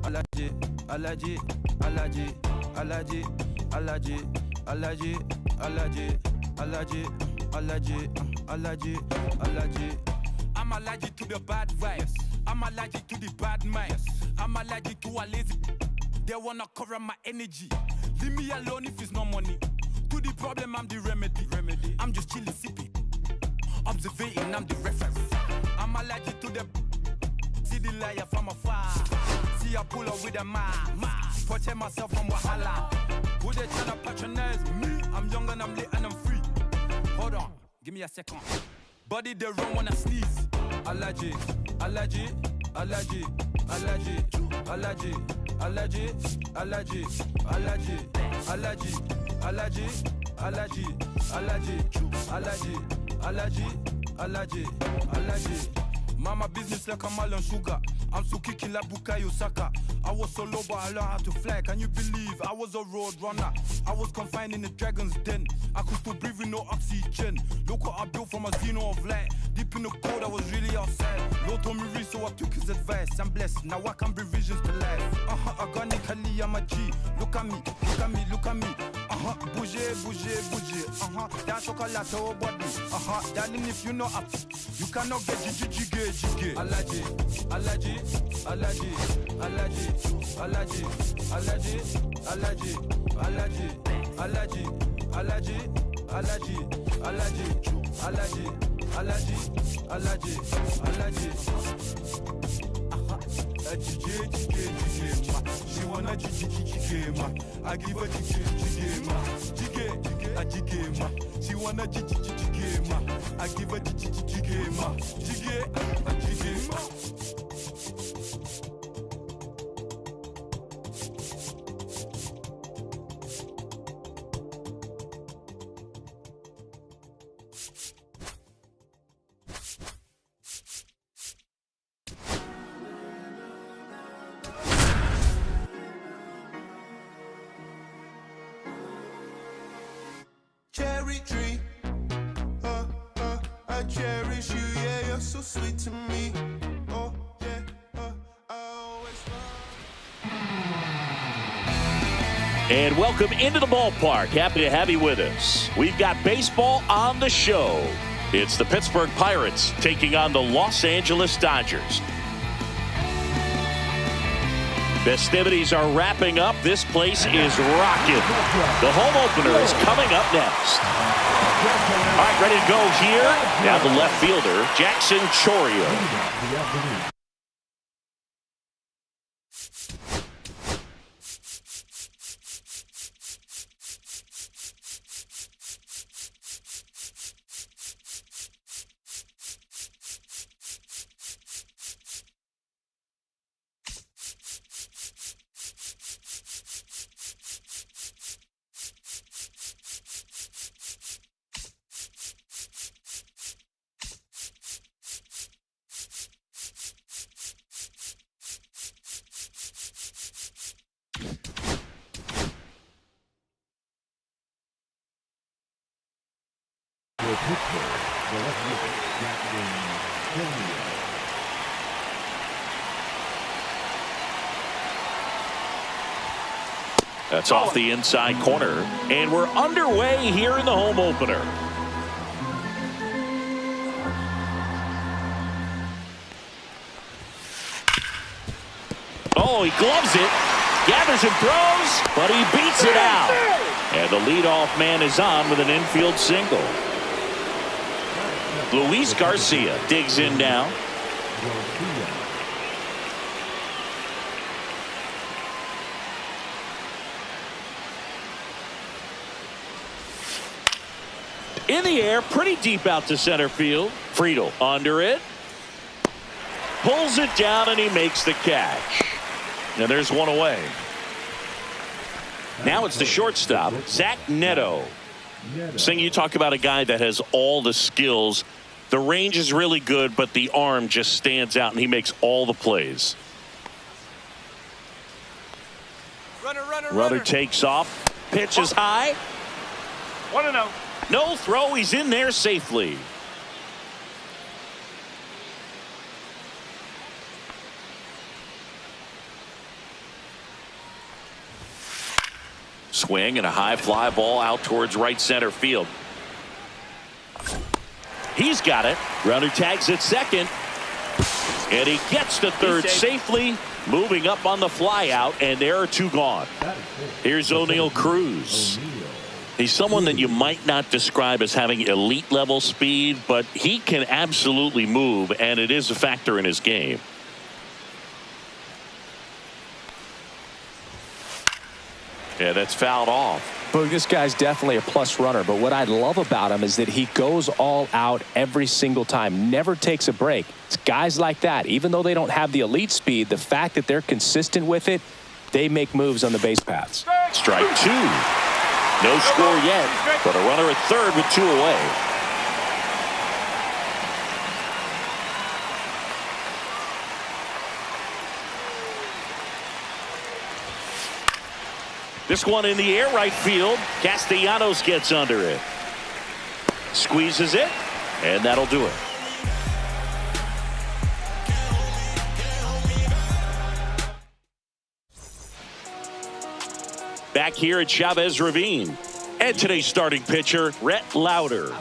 Alaji, Alaji, Alaji, Alaji, Alaji, Alaji, Alaji, Alaji, Alaji, Alaji, Alaji. I'm allergic to the bad vibes. I'm allergic to the bad minds. I'm allergic to a lazy. They wanna cover my energy. Leave me alone if it's no money. To the problem, I'm the remedy. I'm just chilling, sipping. Observating, I'm the reference. I'm allergic to the. See the liar from afar. See I pull up with a ma. Protect myself from wahala. Who they tryna patronize me? I'm young and I'm lit and I'm free. Hold on, give me a second. Body they run when I sneeze. Allergy, allergy, allergy, allergy, allergy, allergy, allergy, allergy, allergy, allergy, allergy, allergy, allergy, allergy, allergy. Mama business like a mal and sugar. I'm so kicking like Bukayo Saka. I was so low but I learned how to fly. Can you believe I was a road runner? I was confined in the dragon's den. I could still breathe with no oxygen. Look what I built from a xeno of light. Deep in the cold I was really outside. Lord told me read so I took his advice. I'm blessed, now I can bring visions to life. Organically I'm a G. Look at me, look at me, look at me. Bouger, bouger, bouger. That chocolate au body. Darling if you know up, you cannot get jiggy. Allergy, allergy, allergy, allergy, allergy, allergy, allergy, allergy, allergy, allergy, allergy, allergy, allergy, allergy, allergy, allergy. She wanna jiggy, I give her jiggy, ma. She wanna jiggy, ma. I give her jiggy, ma. Jiggy, ma. Cherry tree, I cherish you, yeah, you're so sweet to me. Oh, yeah, I always love. And welcome into the ballpark. Happy to have you with us. We've got baseball on the show. It's the Pittsburgh Pirates taking on the Los Angeles Dodgers. Festivities are wrapping up. This place is rocking. The home opener is coming up next. All right, ready to go here. Now the left fielder, Jackson Chourio. That's off the inside corner, and we're underway here in the home opener. Oh, he gloves it, gathers and throws, but he beats it out. And the leadoff man is on with an infield single. Luis Garcia digs in now. In the air, pretty deep out to center field. Friedel under it. Pulls it down and he makes the catch. Now there's one away. Now it's the shortstop, Zach Neto. Sing, you talk about a guy that has all the skills. The range is really good, but the arm just stands out and he makes all the plays. Runner takes off. Pitch is high. 1-0. No throw. He's in there safely. swing and a high fly ball out towards right center field. He's got it. Runner tags at second. And he gets to third safely, moving up on the fly out, and there are two gone. Here's O'Neal Cruz. He's someone that you might not describe as having elite level speed, but he can absolutely move, and it is a factor in his game. Yeah, that's fouled off. Well, this guy's definitely a plus runner, but what I love about him is that he goes all out every single time, never takes a break. It's guys like that, even though they don't have the elite speed, the fact that they're consistent with it, they make moves on the base paths. Strike two. No score yet, but a runner at third with two away. This one in the air right field. Castellanos gets under it. Squeezes it, and that'll do it. Back here at Chavez Ravine. And today's starting pitcher, Rhett Lauder.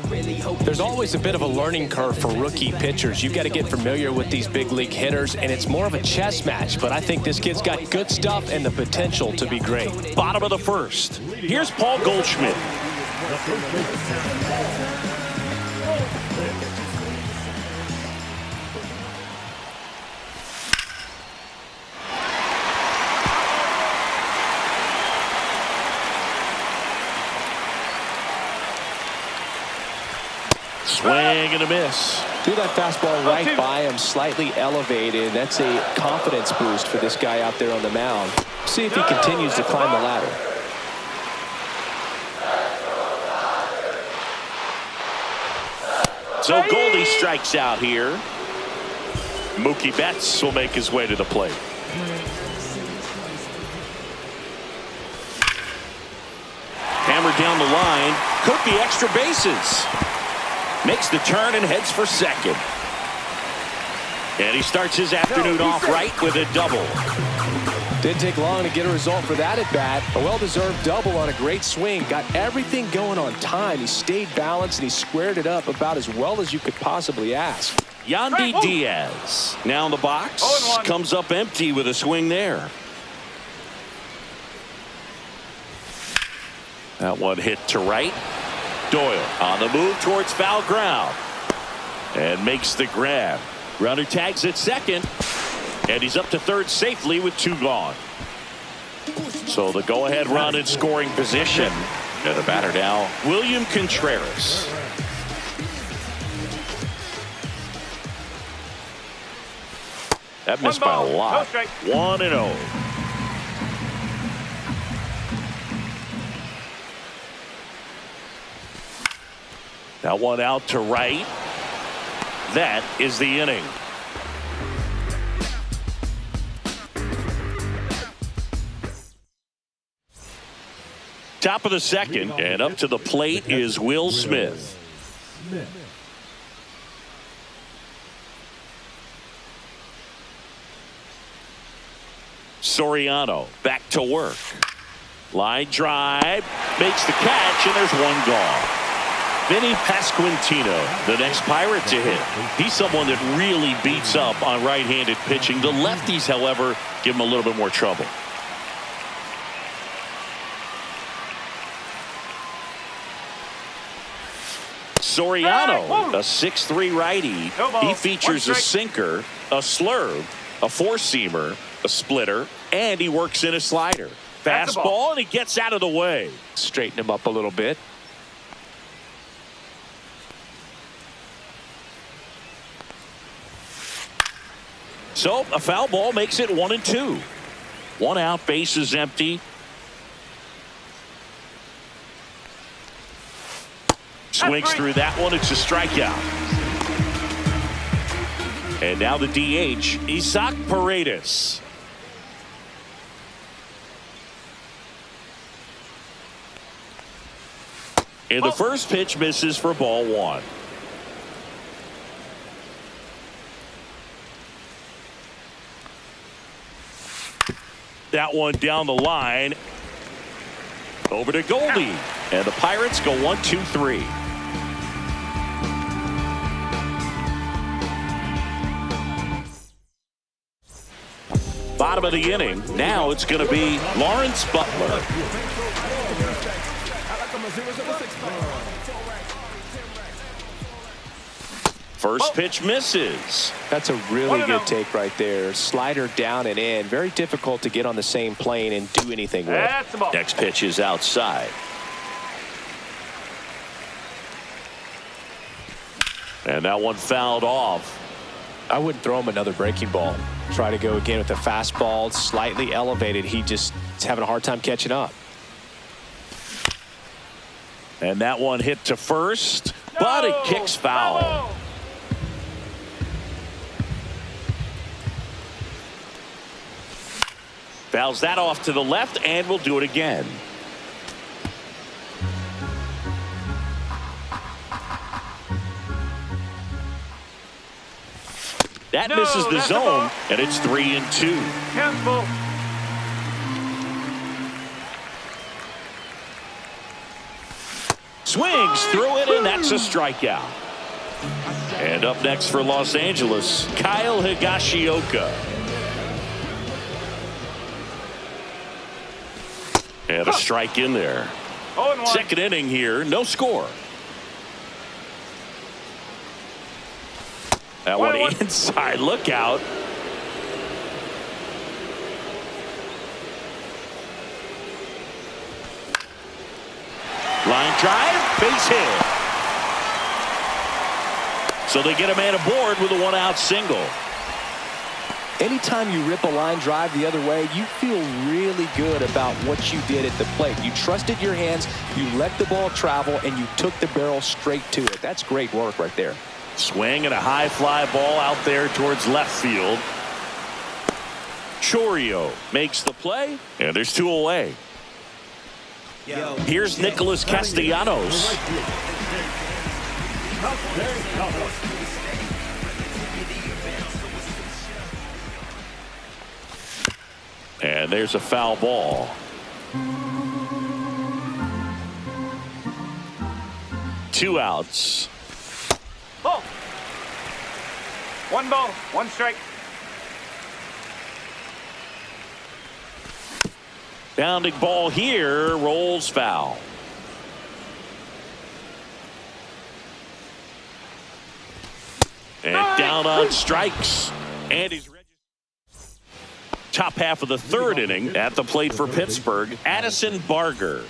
There's always a bit of a learning curve for rookie pitchers. You've got to get familiar with these big league hitters, and it's more of a chess match. But I think this kid's got good stuff and the potential to be great. Bottom of the first. Here's Paul Goldschmidt. Swing and a miss. Threw that fastball right by him, slightly elevated. That's a confidence boost for this guy out there on the mound. See if he continues to climb the ladder. So Goldie strikes out here. Mookie Betts will make his way to the plate. Hammered down the line. Could be extra bases. Makes the turn and heads for second. And he starts his afternoon off right with a double. Didn't take long to get a result for that at bat. A well-deserved double on a great swing. Got everything going on time. He stayed balanced and he squared it up about as well as you could possibly ask. Yandy Diaz now in the box. Comes up empty with a swing there. That one hit to right. Doyle on the move towards foul ground and makes the grab. Runner tags at second, and he's up to third safely with two gone. So the go-ahead run in scoring position. And the batter now, William Contreras. That missed by a lot. 1-0. That one out to right. That is the inning. Top of the second, and up to the plate is Will Smith. Soriano back to work. Line drive, makes the catch, and there's one gone. Vinny Pasquantino, the next Pirate to hit. He's someone that really beats up on right-handed pitching. The lefties, however, give him a little bit more trouble. Soriano, a 6'3" righty. He features a sinker, a slurve, a four-seamer, a splitter, and he works in a slider. Fastball, and he gets out of the way. Straighten him up a little bit. So a foul ball makes it 1-2. One out, base is empty. Swings through that one. It's a strikeout. And now the DH, Isaac Paredes. And the first pitch misses for ball one. That one down the line. Over to Goldie. And the Pirates go 1-2-3. Bottom of the inning. Now it's going to be Lawrence Butler. First pitch misses. That's a really good take right there. Slider down and in. Very difficult to get on the same plane and do anything with. That's the ball. Next pitch is outside. And that one fouled off. I wouldn't throw him another breaking ball. Try to go again with the fastball, slightly elevated. He just is having a hard time catching up. And that one hit to first, but it kicks foul. Fouls that off to the left, and we'll do it again. That misses the zone, and it's 3-2. Cancel. Swings through it, and that's a strikeout. And up next for Los Angeles, Kyle Higashioka. And a strike in there. 0-1. Second inning here, no score. That one inside, look out. Line drive, base hit. So they get a man aboard with a one-out single. Anytime you rip a line drive the other way, you feel really good about what you did at the plate. You trusted your hands, you let the ball travel, and you took the barrel straight to it. That's great work right there. Swing and a high fly ball out there towards left field. Chourio makes the play, and there's two away. Here's Nicholas Castellanos. And there's a foul ball. Two outs. Ball. One ball, one strike. Bounding ball here, rolls foul. And down on strikes. And he's ready. Top half of the third inning at the plate for Pittsburgh, Addison Barger.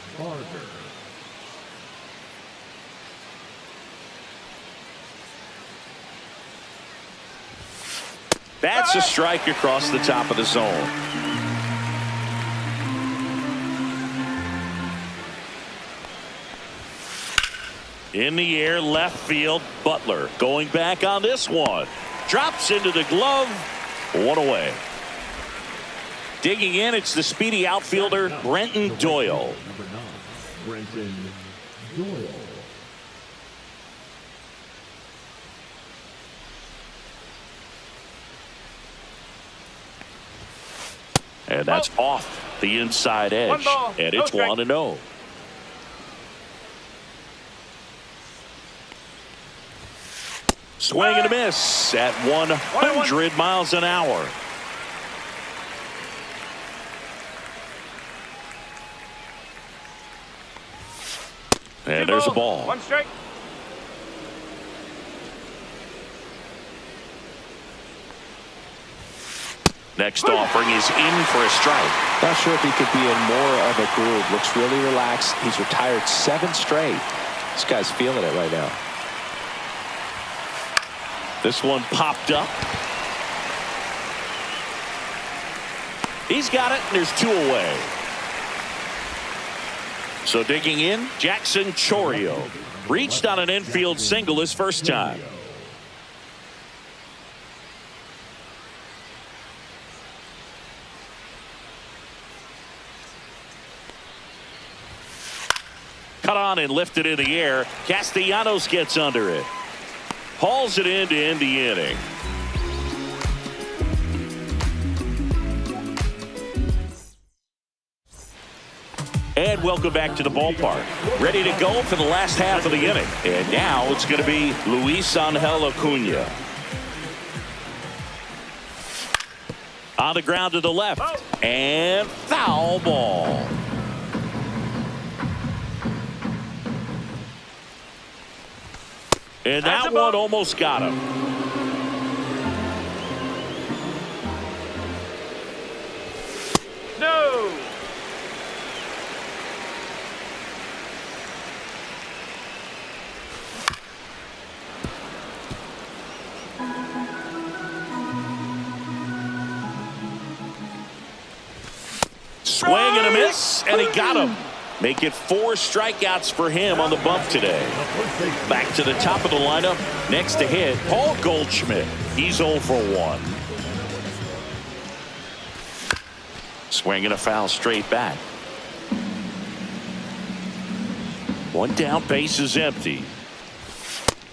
That's a strike across the top of the zone. In the air, left field, Butler going back on this one. Drops into the glove, one away. Digging in, it's the speedy outfielder, Brenton Doyle. Number 9, Brenton Doyle. And that's off the inside edge. And it's 1-0. Swing and a miss at 100 miles an hour. And there's a ball. One strike. Next offering is in for a strike. Not sure if he could be in more of a groove. Looks really relaxed. He's retired 7 straight. This guy's feeling it right now. This one popped up. He's got it, and there's 2 away. So digging in, Jackson Chourio reached on an infield single his first time. Cut on and lifted in the air. Castellanos gets under it. Hauls it in to end the inning. And welcome back to the ballpark. Ready to go for the last half of the inning. And now it's going to be Luis Angel Acuna. On the ground to the left. And foul ball. And that one almost got him. No. Swing and a miss, and he got him. Make it 4 strikeouts for him on the bump today. Back to the top of the lineup. Next to hit, Paul Goldschmidt. He's 0 for 1. Swing and a foul straight back. One down, base is empty.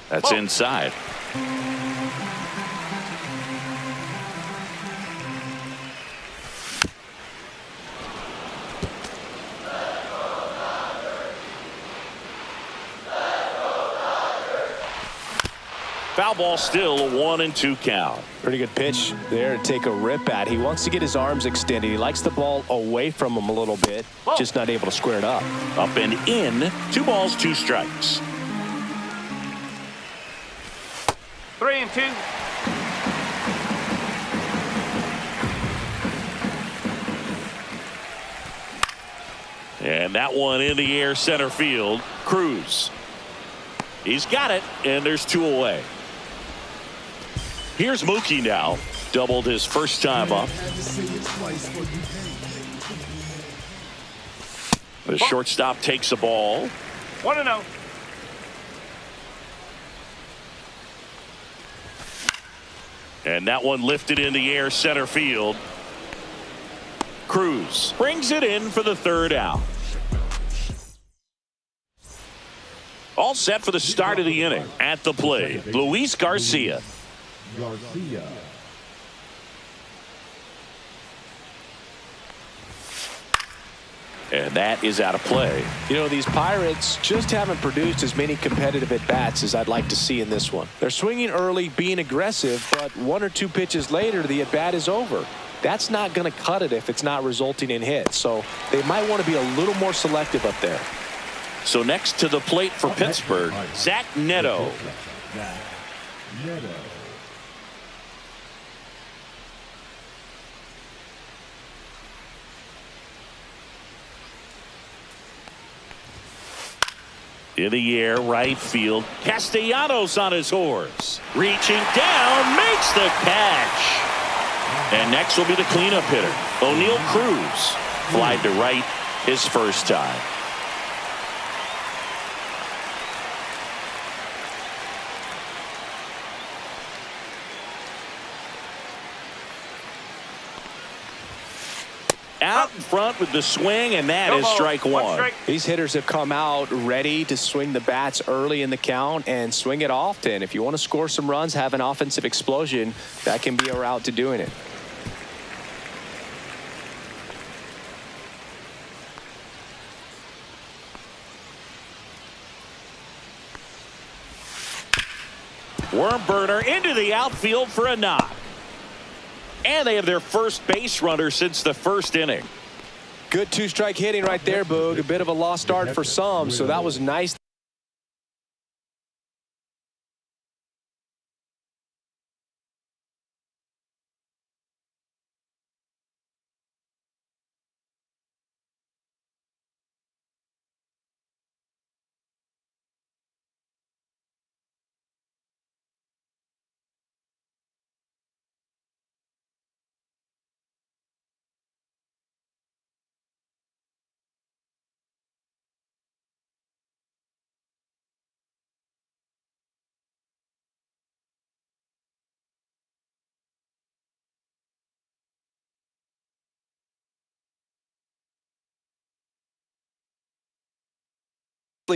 That's inside. Foul ball, still a 1-2 count. Pretty good pitch there to take a rip at. He wants to get his arms extended. He likes the ball away from him a little bit. Just not able to square it up. Up and in. 2 balls, 2 strikes. 3-2. And that one in the air, center field. Cruz. He's got it, and there's 2 away. Here's Mookie now. Doubled his first time up. The shortstop takes the ball. 1-0. And that one lifted in the air, center field. Cruz brings it in for the 3rd out. All set for the start of the inning. At the plate, Luis Garcia. And that is out of play. You know, these Pirates just haven't produced as many competitive at-bats as I'd like to see in this one. They're swinging early, being aggressive, but 1 or 2 pitches later, the at-bat is over. That's not going to cut it if it's not resulting in hits. So they might want to be a little more selective up there. So next to the plate for Pittsburgh, Zach Neto. In the air, right field. Castellanos on his horse. Reaching down, makes the catch. And next will be the cleanup hitter, O'Neal Cruz. Flied to right his first time. Out in front with the swing, and that is strike 1. These hitters have come out ready to swing the bats early in the count and swing it often. If you want to score some runs, have an offensive explosion, that can be a route to doing it. Worm burner into the outfield for a knock. And they have their first base runner since the 1st inning. Good 2-strike hitting right there, Boog. A bit of a lost start for some, so that was nice.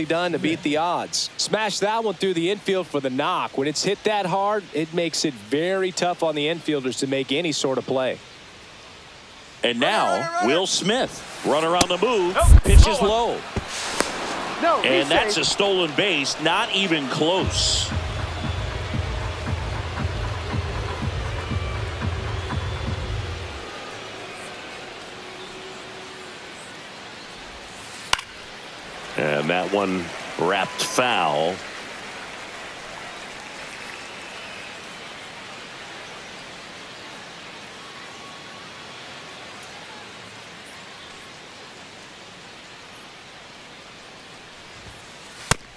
Done to beat the odds. Smash that one through the infield for the knock. When it's hit that hard, it makes it very tough on the infielders to make any sort of play. And now, Will Smith. Runner on the move. Nope. Pitch is low. No, And that's a stolen base. Not even close. And that one wrapped foul.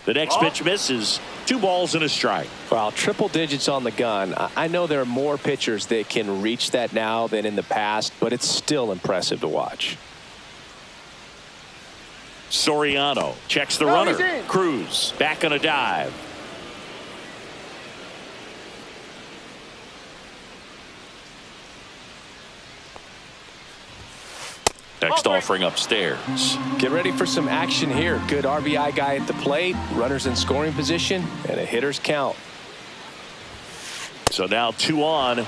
The next pitch misses. 2 balls and a strike. Well, triple digits on the gun. I know there are more pitchers that can reach that now than in the past, but it's still impressive to watch. Soriano checks the runner. Cruz back on a dive. Next offering upstairs. Get ready for some action here. Good RBI guy at the plate. Runners in scoring position and a hitter's count. So now 2 on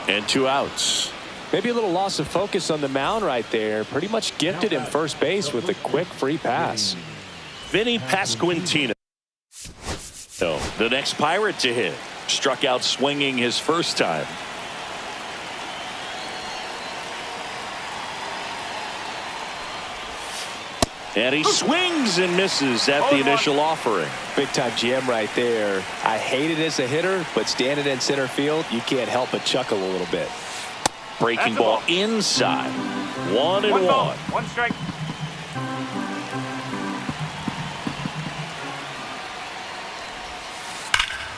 and 2 outs. Maybe a little loss of focus on the mound right there. Pretty much gifted him first base with a quick free pass. Vinny Pasquantino. So the next Pirate to hit. Struck out swinging his first time. And he swings and misses at the initial offering. Big time jam right there. I hate it as a hitter, but standing in center field, you can't help but chuckle a little bit. Breaking ball inside. 1-1. 1 strike.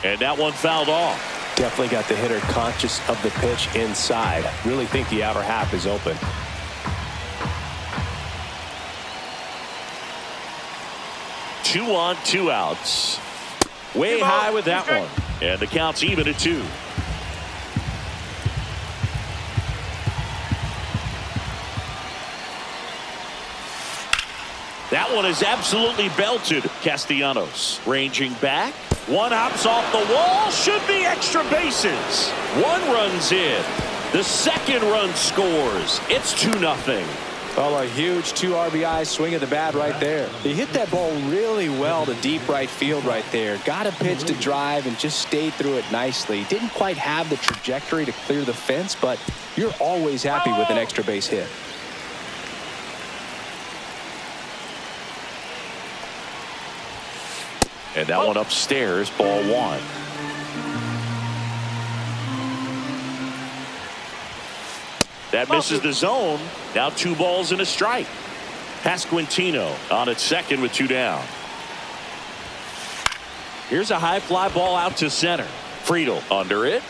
And that one fouled off. Definitely got the hitter conscious of the pitch inside. Really think the outer half is open. Two on, 2 outs. Way high with that one. And the count's even at 2. That one is absolutely belted. Castellanos ranging back. 1 hops off the wall. Should be extra bases. 1 runs in. The second run scores. It's 2-0. Well, a huge 2 RBI swing of the bat right there. He hit that ball really well to deep right field right there. Got a pitch to drive and just stayed through it nicely. Didn't quite have the trajectory to clear the fence, but you're always happy with an extra base hit. And that one upstairs, ball 1. That misses the zone. Now 2 balls and a strike. Pasquantino on at second with 2 down. Here's a high fly ball out to center. Friedel under it.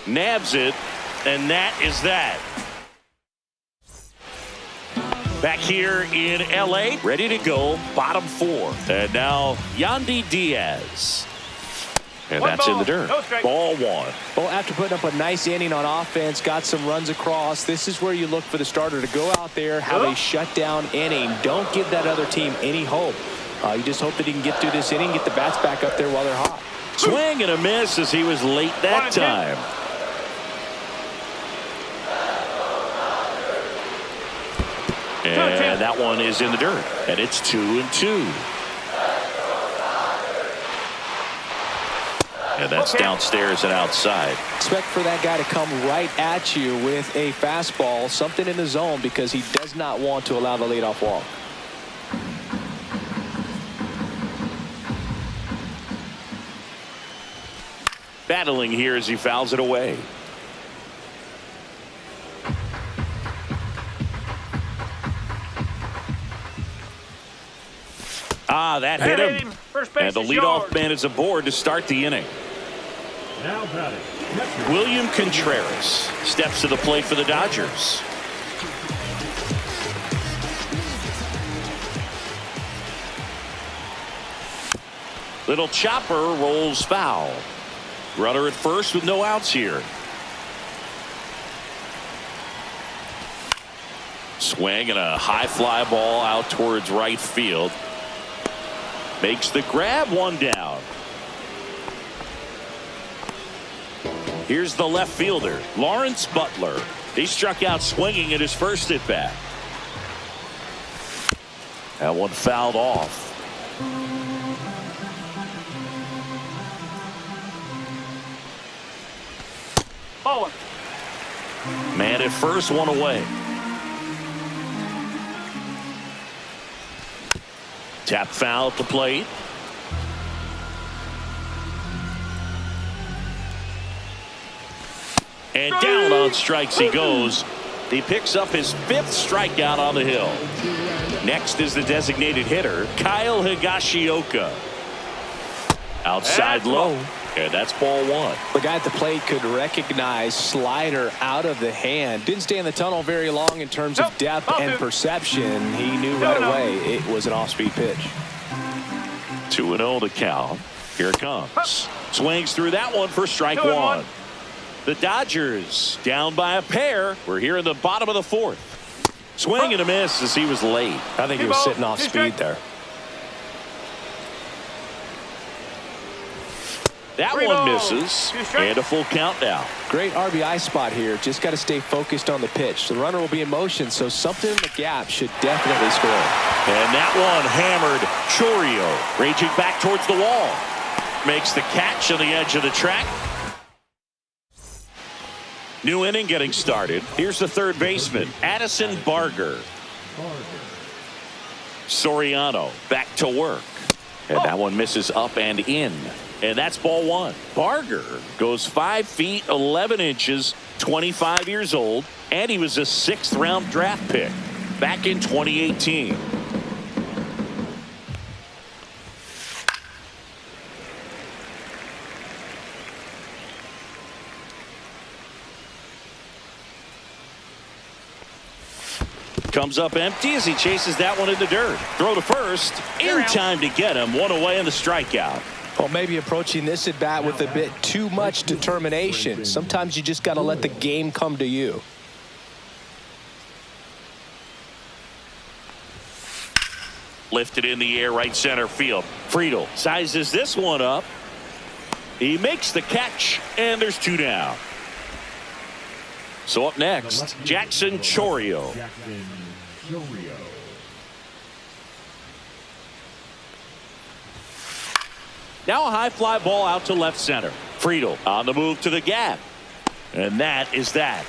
Nabs it. And that is that. Back here in L.A. Ready to go. Bottom 4. And now Yandy Diaz. And that's in the dirt. Ball 1. Well, after putting up a nice inning on offense, got some runs across, this is where you look for the starter to go out there, have a shutdown inning. Don't give that other team any hope. You just hope that he can get through this inning, get the bats back up there while they're hot. Swing and a miss as he was late that time. And that one is in the dirt. And it's 2-2. And that's downstairs and outside. Expect for that guy to come right at you with a fastball, something in the zone, because he does not want to allow the leadoff walk. Battling here as he fouls it away. That hit him. And the leadoff man is aboard to start the inning. Now batting. William Contreras steps to the plate for the Dodgers. Little chopper rolls foul. Runner at first with no outs here. Swing and a high fly ball out towards right field. Makes the grab, 1 down. Here's the left fielder, Lawrence Butler. He struck out swinging at his first at bat. That one fouled off. Ball one. Man at first, one away. Tap foul at the plate. And down on strikes he goes. He picks up his 5th strikeout on the hill. Next is the designated hitter, Kyle Higashioka. Outside low. And that's ball 1. The guy at the plate could recognize slider out of the hand. Didn't stay in the tunnel very long in terms of depth and perception. He knew right away it was an off-speed pitch. 2-0 the count. Here it comes. Swings through that one for strike 1. The Dodgers down by a pair. We're here in the bottom of the 4th. Swing and a miss as he was late. I think he was sitting off speed there. That one misses, and a full count now. Great RBI spot here. Just got to stay focused on the pitch. The runner will be in motion, so something in the gap should definitely score. And that one hammered. Chourio raging back towards the wall. Makes the catch on the edge of the track. New inning getting started. Here's the third baseman, Addison Barger. Soriano back to work. And that one misses up and in. And that's ball 1. Barger goes 5 feet 11 inches, 25 years old, and he was a 6th round draft pick back in 2018. Comes up empty as he chases that one in the dirt. Throw to first. In time to get him. One away in the strikeout. Well, maybe approaching this at bat with a bit too much determination. Sometimes you just got to let the game come to you. Lifted in the air, right center field. Friedl sizes this one up. He makes the catch, and there's 2 down. So up next, Jackson Chourio. Now a high fly ball out to left center. Friedl on the move to the gap. And that is that.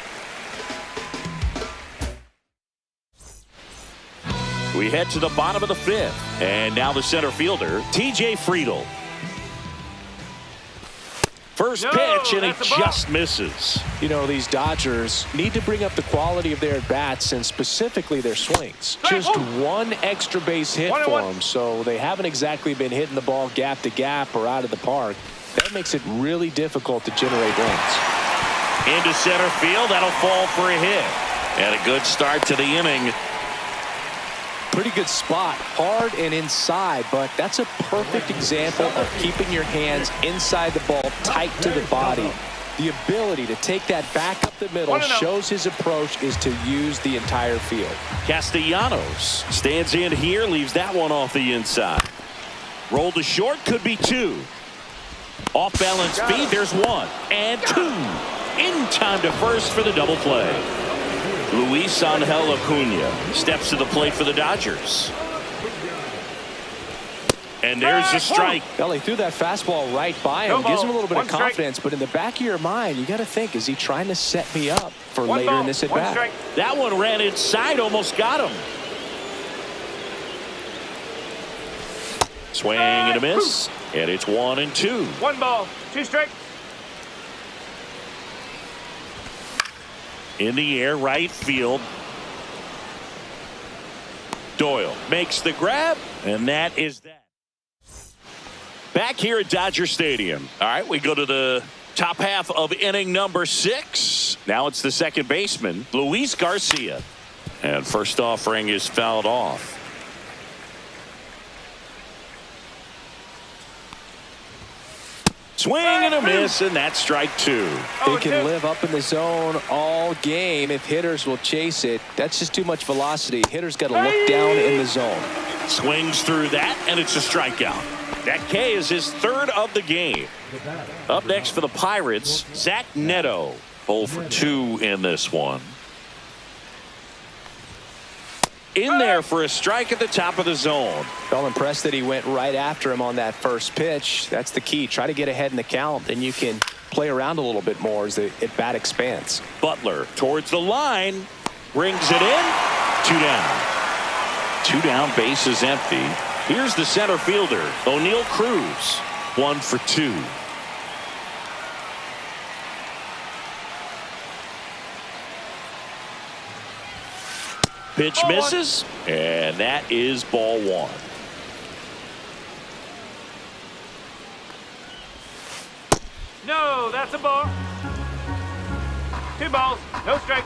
We head to the bottom of the 5th. And now the center fielder, TJ Friedl. First pitch, and he just misses. You know, these Dodgers need to bring up the quality of their at-bats and specifically their swings. Just one extra base hit for them, so they haven't exactly been hitting the ball gap to gap or out of the park. That makes it really difficult to generate runs. Into center field, that'll fall for a hit. And a good start to the inning. Pretty good spot, hard and inside, but that's a perfect example of keeping your hands inside the ball, tight to the body. The ability to take that back up the middle shows his approach is to use the entire field. Castellanos stands in here, leaves that one off the inside. Roll to short, could be 2. Off balance speed, there's 1 and 2. In time to first for the double play. Luis Angel Acuna steps to the plate for the Dodgers. And there's a strike. Well, he threw that fastball right by him. Gives him a little bit of confidence, but in the back of your mind, you got to think, is he trying to set me up for later in this at-bat? That one ran inside, almost got him. Swing and a miss, and it's 1 and 2. 1 ball, 2 strikes. In the air, right field. Doyle makes the grab, and that is that. Back here at Dodger Stadium. All right, we go to the top half of inning number 6. Now it's the second baseman, Luis Garcia. And first offering is fouled off. Swing and a miss, and that's strike 2. They can live up in the zone all game if hitters will chase it. That's just too much velocity. Hitters got to look down in the zone. Swings through that, and it's a strikeout. That K is his 3rd of the game. Up next for the Pirates, Zach Neto. 0 for 2 in this one. in there for a strike at the top of the zone. Felt impressed that he went right after him on that first pitch. That's the key. Try to get ahead in the count. Then you can play around a little bit more as the at-bat expands. Butler towards the line. Brings it in. 2 down. 2 down, base is empty. Here's the center fielder, O'Neal Cruz. 1 for 2. Pitch misses, and that is ball 1. No, that's a ball. 2 balls, no strike.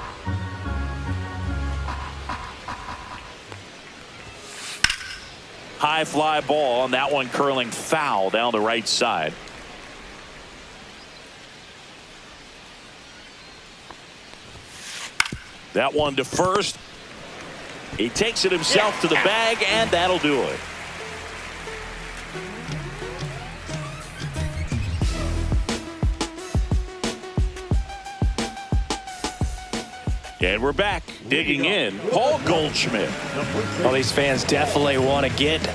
High fly ball, and that one curling foul down the right side. That one to first. He takes it himself to the bag, and that'll do it. And we're back. Digging in, Paul Goldschmidt. Well, these fans definitely want to get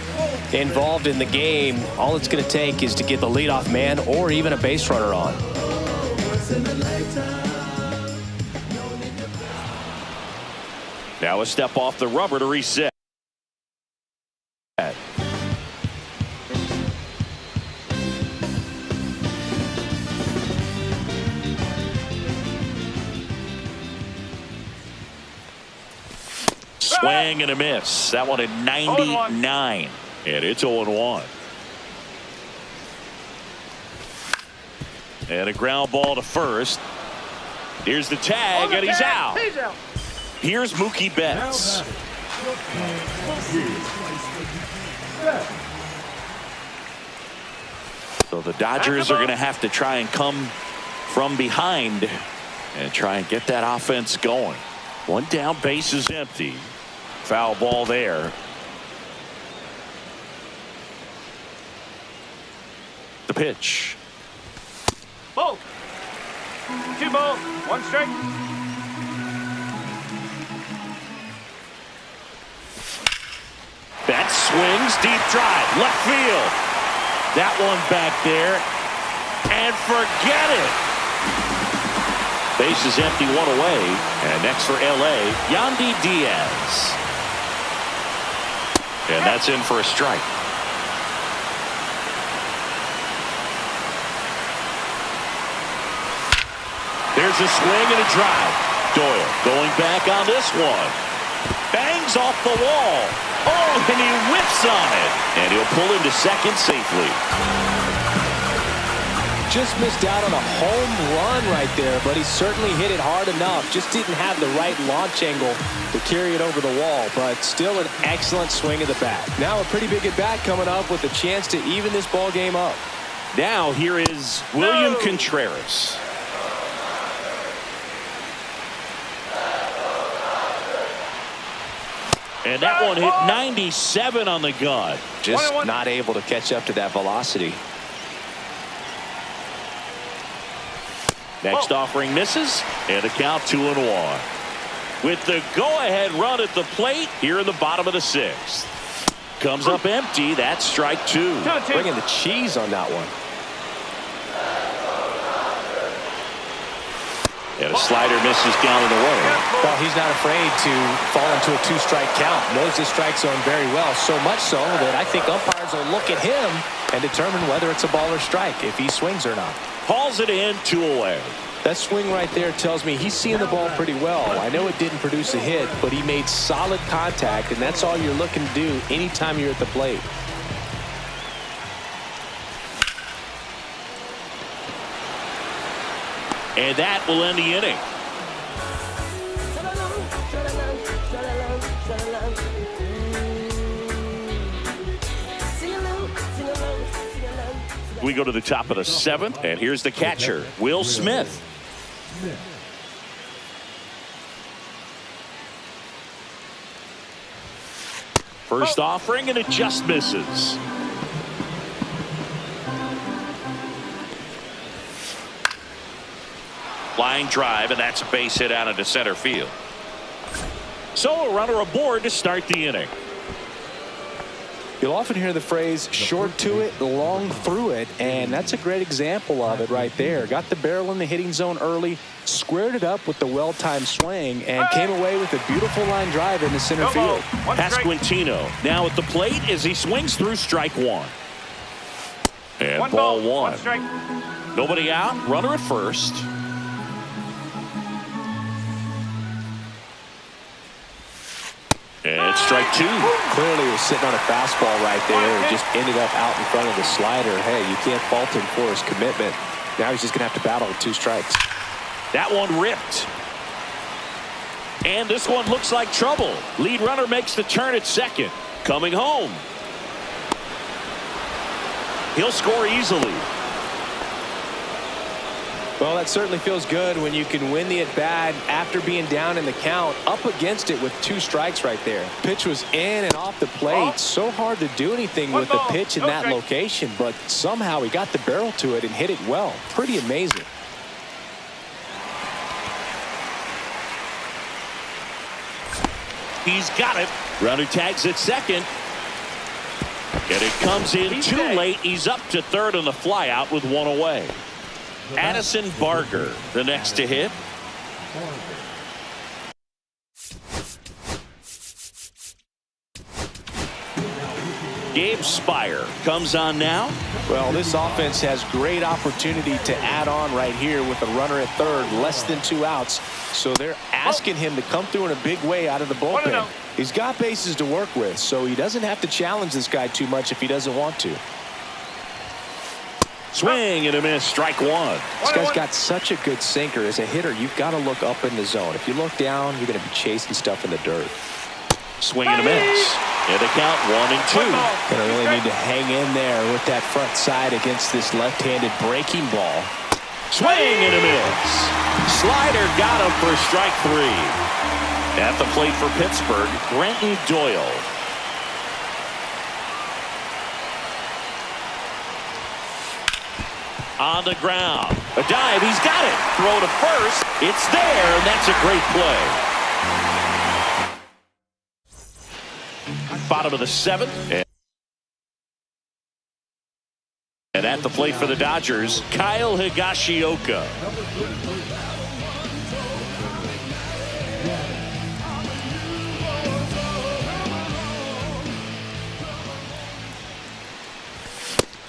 involved in the game. All it's going to take is to get the leadoff man or even a base runner on. Now a step off the rubber to reset. Swing and a miss. That one at 99. And it's 0-1. And a ground ball to first. Here's the tag, and he's out. Here's Mookie Betts. So the Dodgers are going to have to try and come from behind and try and get that offense going. 1 down, base is empty. Foul ball there. The pitch. Ball. 2 balls, 1 strike. That swings, deep drive, left field. That one back there, and forget it. Base is empty, 1 away, and next for LA, Yandy Diaz. And that's in for a strike. There's a swing and a drive. Doyle going back on this one. Bangs off the wall. Oh, and he whips on it. And he'll pull into second safely. Just missed out on a home run right there, but he certainly hit it hard enough. Just didn't have the right launch angle to carry it over the wall, but still an excellent swing of the bat. Now a pretty big at bat coming up with a chance to even this ball game up. Now here is William Contreras. And that one hit 97 on the gun. Just not able to catch up to that velocity. Next offering misses, and a count 2-1. With the go-ahead run at the plate here in the bottom of the 6th. Comes up empty. That's strike 2. Bringing the cheese on that one. And a slider misses down and away. Well, he's not afraid to fall into a 2-strike count. Knows the strike zone very well. So much so that I think umpires will look at him and determine whether it's a ball or strike, if he swings or not. Hauls it in, 2 away. That swing right there tells me he's seeing the ball pretty well. I know it didn't produce a hit, but he made solid contact, and that's all you're looking to do anytime you're at the plate. And that will end the inning. We go to the top of the 7th, and here's the catcher, Will Smith. First offering, and it just misses. Flying drive, and that's a base hit out into center field. So a runner aboard to start the inning. You'll often hear the phrase short to it, long through it, and that's a great example of it right there. Got the barrel in the hitting zone early, squared it up with the well-timed swing, and came away with a beautiful line drive into center field. Pasquantino now at the plate as he swings through strike one. And One ball ball, one. one strike. Nobody out, runner at first. And strike two. Clearly he was sitting on a fastball right there and just ended up out in front of the slider. Hey, you can't fault him for his commitment. Now he's just going to have to battle with 2 strikes. That one ripped. And this one looks like trouble. Lead runner makes the turn at second. Coming home. He'll score easily. Well, that certainly feels good when you can win the at-bat after being down in the count, up against it with 2 strikes right there. Pitch was in and off the plate. So hard to do anything with the pitch in that location, but somehow he got the barrel to it and hit it well. Pretty amazing. He's got it. Runner tags at second. And it comes in too late. He's up to third on the flyout with 1 away. Addison Barger, the next to hit. Gabe Spire comes on now. Well, this offense has great opportunity to add on right here with a runner at third, less than 2 outs. So they're asking him to come through in a big way out of the bullpen. He's got bases to work with, so he doesn't have to challenge this guy too much if he doesn't want to. Swing and a miss, strike one. This guy's got such a good sinker. As a hitter, you've got to look up in the zone. If you look down, you're going to be chasing stuff in the dirt. Swing and a miss. And the count 1 and 2. Gonna really need to hang in there with that front side against this left-handed breaking ball. Swing and a miss. Slider got him for strike 3. At the plate for Pittsburgh, Brenton Doyle. On the ground. A dive. He's got it. Throw to first. It's there, and that's a great play. Bottom of the 7th. And at the plate for the Dodgers, Kyle Higashioka.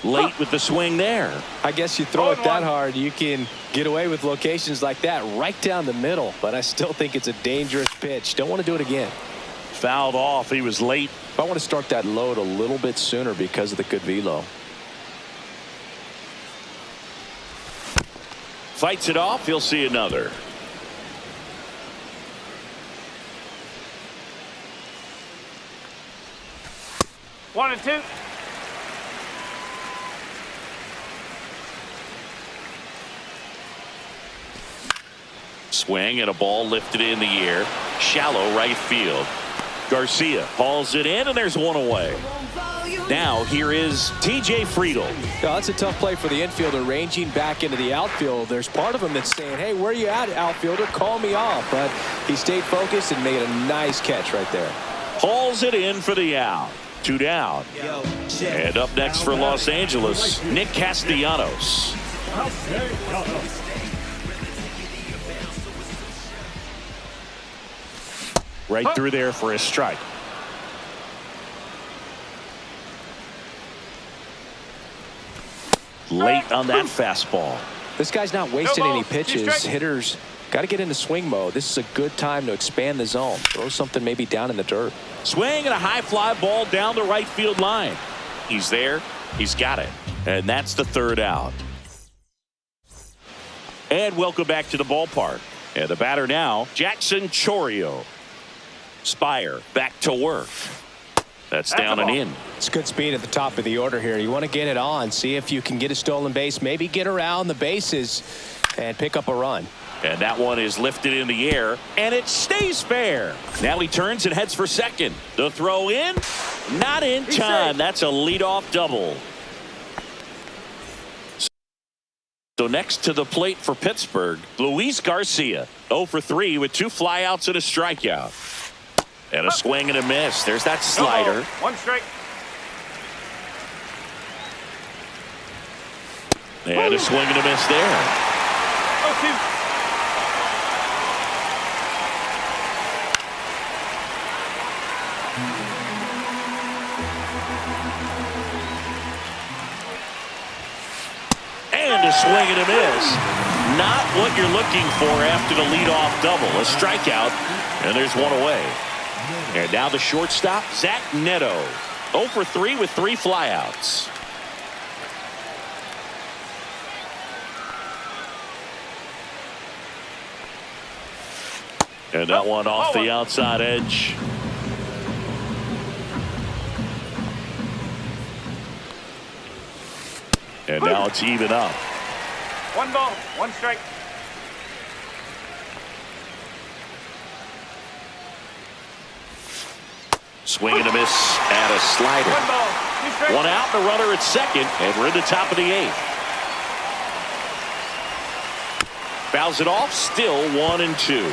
Late with the swing there. I guess you throw it that hard, you can get away with locations like that right down the middle. But I still think it's a dangerous pitch. Don't want to do it again. Fouled off. He was late. I want to start that load a little bit sooner because of the good velo. Fights it off. He'll see another. One and two. Swing and a ball lifted in the air. Shallow right field. Garcia hauls it in, and there's 1 away. Now here is TJ Friedl. Now, that's a tough play for the infielder ranging back into the outfield. There's part of him that's saying, hey, where are you at, outfielder? Call me off. But he stayed focused and made a nice catch right there. Hauls it in for the out. 2 down. And up next for Los Angeles, Nick Castellanos. Right through there for a strike. Late on that fastball. This guy's not wasting any pitches. Hitters got to get into swing mode. This is a good time to expand the zone. Throw something maybe down in the dirt. Swing and a high fly ball down the right field line. He's there. He's got it. And that's the 3rd out. And welcome back to the ballpark. And the batter now, Jackson Chourio. Spire back to work. That's down and in. It's good speed at the top of the order here. You want to get it on, see if you can get a stolen base, maybe get around the bases and pick up a run. And that one is lifted in the air, and it stays fair. Now he turns and heads for second. The throw in, not in time. That's a leadoff double. So next to the plate for Pittsburgh, Luis Garcia, 0 for 3 with 2 flyouts and a strikeout. And a swing and a miss. There's that slider. One strike. And a swing and a miss there. 0-2. And a swing and a miss. Not what you're looking for after the leadoff double. A strikeout, and there's one away. And now the shortstop, Zach Neto. 0 for 3 with 3 flyouts. And that one off the outside edge. And now it's even up. 1 ball, 1 strike. Swing and a miss and a slider. 1 ball, 2 strikes. 1 out, and a runner at second, and we're in the top of the 8th. Fouls it off, still 1-2.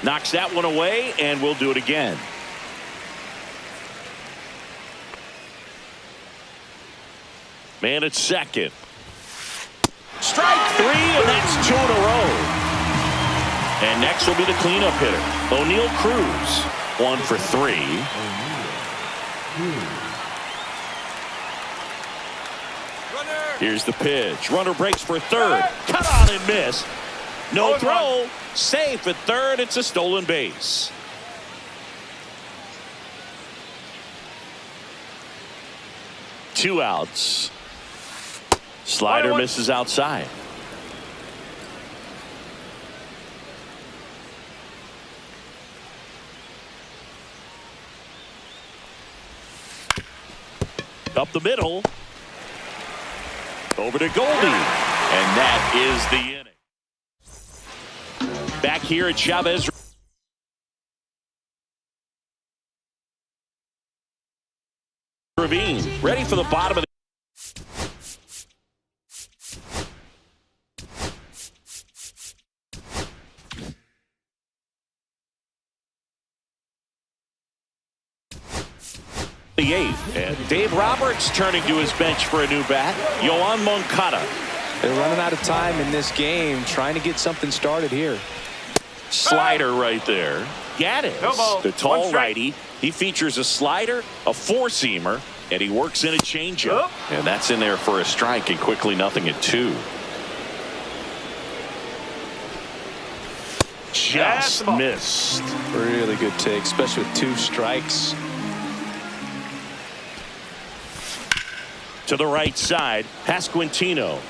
Knocks that one away, and we'll do it again. Man at second. Strike 3, and that's 2 in a row. And next will be the cleanup hitter, O'Neal Cruz. 1 for 3. Here's the pitch. Runner breaks for third. Cut on and miss. No throw. Safe at third. It's a stolen base. Two outs. Slider misses outside. Up the middle. Over to Goldie. And that is the inning. Back here at Chavez Ravine. Ready for the bottom of the 8th. And Dave Roberts turning to his bench for a new bat. Yoan Moncada. They're running out of time in this game, trying to get something started here. Slider right there. Gaddis, the tall righty. He features a slider, a 4-seamer, and he works in a changeup. And that's in there for a strike, and quickly 0-2. Just missed. Really good take, especially with 2 strikes. To the right side, Pasquantino.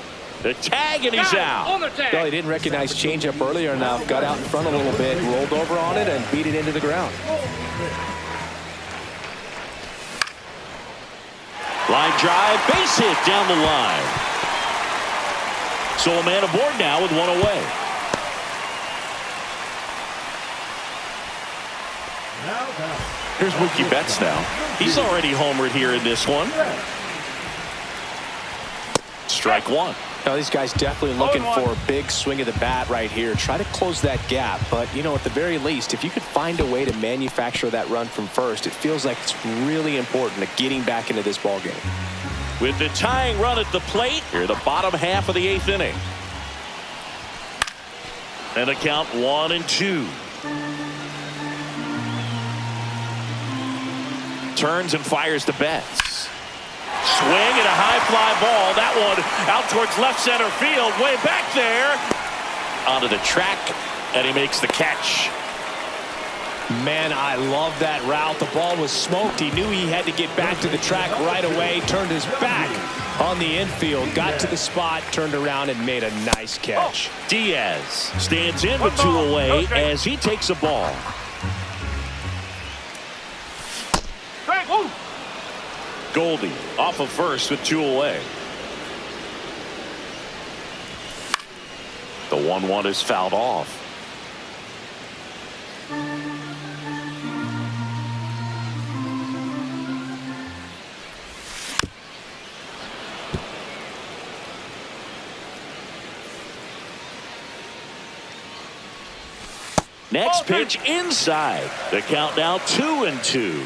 The tag, and he's out. Well, he didn't recognize changeup earlier enough. Got out in front a little bit, rolled over on it, and beat it into the ground. Line drive, base hit down the line. So a man aboard now with 1 away. Here's Mookie Betts now. He's already homered here in this one. Strike 1. Now, these guys definitely looking for a big swing of the bat right here. Try to close that gap. But, you know, at the very least, if you could find a way to manufacture that run from first, it feels like it's really important to getting back into this ball game. With the tying run at the plate, here the bottom half of the 8th inning. And a count 1-2. Turns and fires to Betts. Swing and a high fly ball. That one out towards left center field. Way back there. Onto the track. And he makes the catch. Man, I love that route. The ball was smoked. He knew he had to get back to the track right away. Turned his back on the infield. Got to the spot. Turned around and made a nice catch. Diaz stands in with 2 away as he takes a ball. Goldie off of first with 2 away. The 1-1 is fouled off. Next pitch inside. The count now 2-2.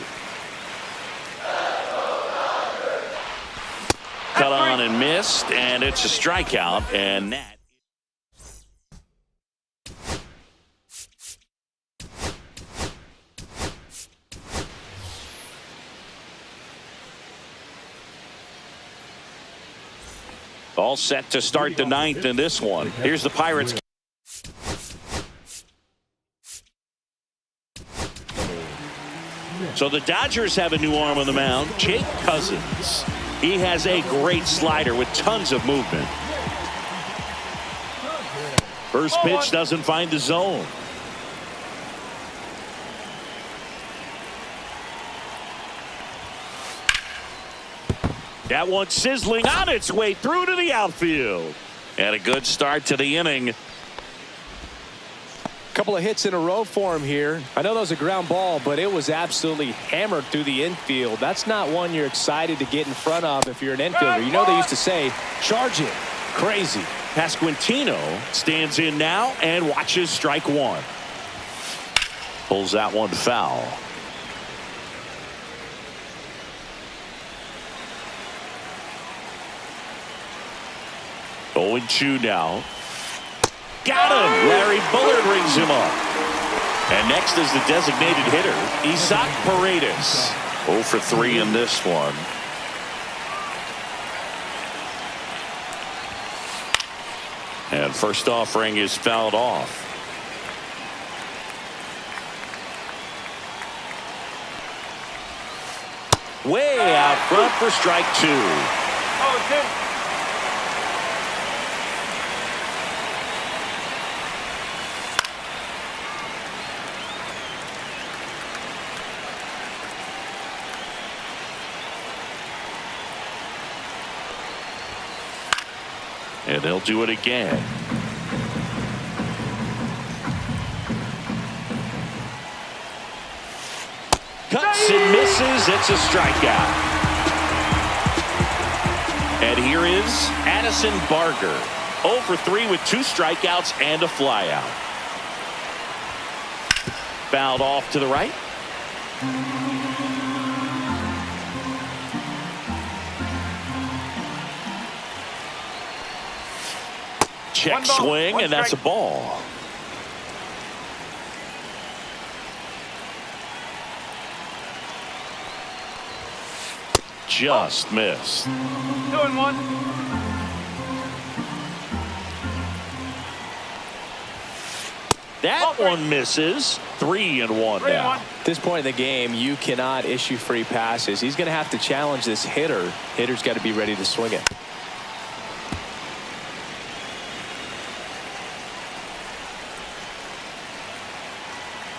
Cut on and missed, and it's a strikeout, and that. All set to start the ninth in this one. Here's the Pirates. So the Dodgers have a new arm on the mound, Jake Cousins. He has a great slider with tons of movement. First pitch doesn't find the zone. That one sizzling on its way through to the outfield. And a good start to the inning. Couple of hits in a row for him here. I know that was a ground ball, but it was absolutely hammered through the infield. That's not one you're excited to get in front of if you're an infielder. You know they used to say, charge it. Crazy. Pasquantino stands in now and watches strike one. Pulls that one foul. Oh, 2 now. Got him. Larry Bullard rings him up. And next is the designated hitter, Isaac Paredes. 0 for 3 in this one. And first offering is fouled off. Way out front for strike 2. Oh, 2. And they'll do it again. Cuts and misses. It's a strikeout. And here is Addison Barger. 0 for 3 with 2 strikeouts and a flyout. Fouled off to the right. Check swing, and that's a ball. Just missed. 2-1. That one misses. 3-1 now. At this point in the game, you cannot issue free passes. He's going to have to challenge this hitter. Hitter's got to be ready to swing it.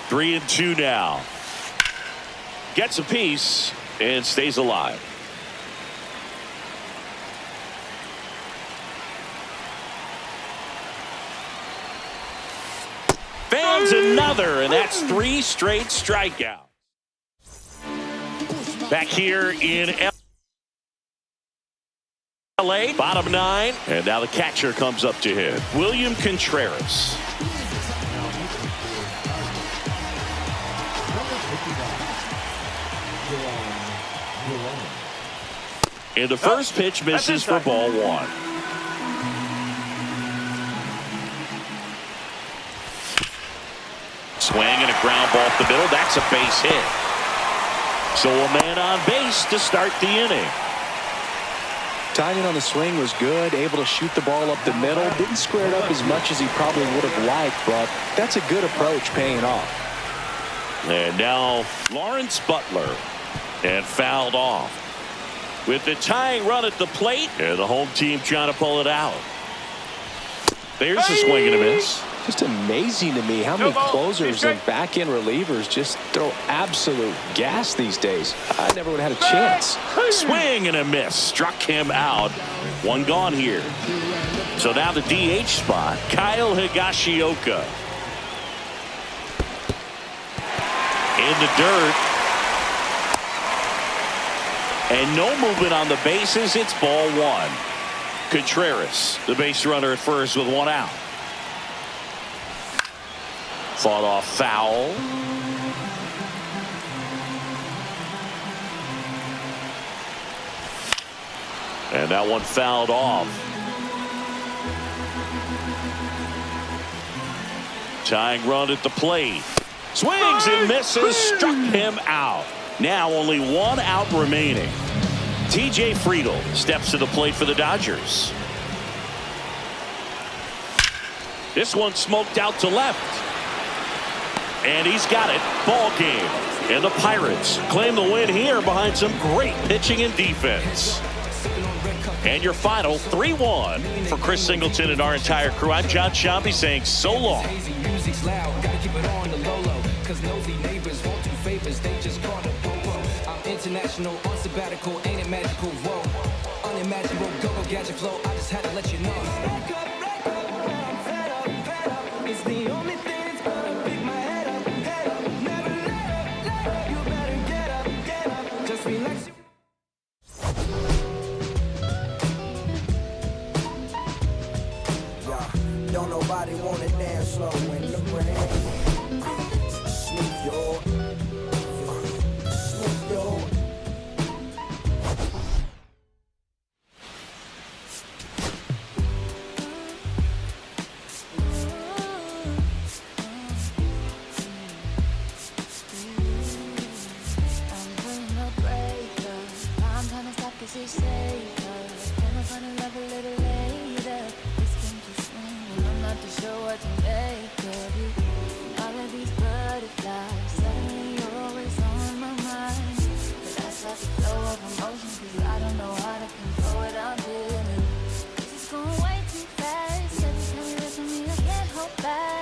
Three and 2 now. Gets a piece and stays alive. Fans another, and that's 3 straight strikeouts. Back here in LA, bottom 9, and now the catcher comes up to hit. William Contreras. And the first pitch misses for ball 1. Swing and a ground ball up the middle. That's a base hit. So a man on base to start the inning. Timing on the swing was good. Able to shoot the ball up the middle. Didn't square it up as much as he probably would have liked, but that's a good approach paying off. And now Lawrence Butler. And fouled off. With the tying run at the plate, and the home team trying to pull it out. There's a swing and a miss. Just amazing to me how many closers and back-end relievers just throw absolute gas these days. I never would have had a chance. Swing and a miss. Struck him out. 1 gone here. So now the DH spot, Kyle Higashioka. In the dirt. And no movement on the bases. It's ball 1. Contreras, the base runner at first with 1 out. Fought off foul. And that one fouled off. Tying run at the plate. Swings and misses. Struck him out. Now only one out remaining. TJ Friedl steps to the plate for the Dodgers. This one smoked out to left. And he's got it. Ball game. And the Pirates claim the win here behind some great pitching and defense. And your final 3-1 for Chris Singleton and our entire crew. I'm John Shampi saying so long. International, on sabbatical, ain't it magical? Whoa, unimaginable, go gadget flow. I just had to let you know. It's the only thing that's gonna pick my head up. Never let up. You better get up. Just relax. Yeah, don't nobody wanna dance slow in the rain. Smooth your. This is going way too fast. Every time you look at me, I can't hold back.